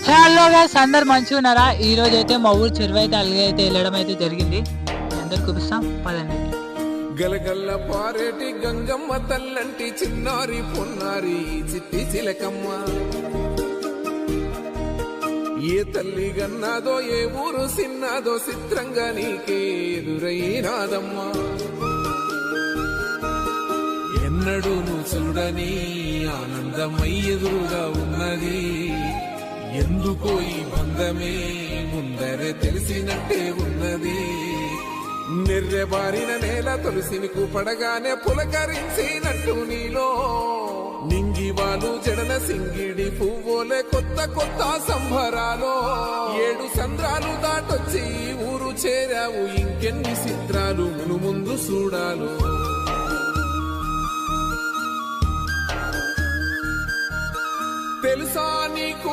Hello guys, అందరు మంచిగా ఉన్నారా? ఈ రోజు అయితే మా ఊరు చెరువు అయితే అలిగి వెళ్ళడం అయితే జరిగింది. అందరు చూపిస్తాం పదండి. గలగల్ల పారేటి గంగమ్మ తల్లంటి చిన్నారి పొన్నారి చిట్టి చిలకమ్మ. ఏ తల్లి గన్నాదో ఏ ఊరు సిన్నాదో చిత్రంగా నీకే ఎదురైనాదమ్మా. ఎన్నడూ నువ్వు చూడని ఆనందమై ఎదురుగా ఉన్నది. ఎందుకో ఈ బంధమే ముందరే తెలిసినట్టే ఉన్నది. నిర్రెబారిన నేల తులసిని పడగానే పులకరించినట్టు నీలో నింగివాలు జడన సింగిడి పువ్వులే కొత్త కొత్త సంబరాలో. 7 సంద్రాలు దాటొచ్చి ఊరు చేరావు, ఇంకెన్ని చిత్రాలు మును ముందు చూడాలు. తెలుసా నీకు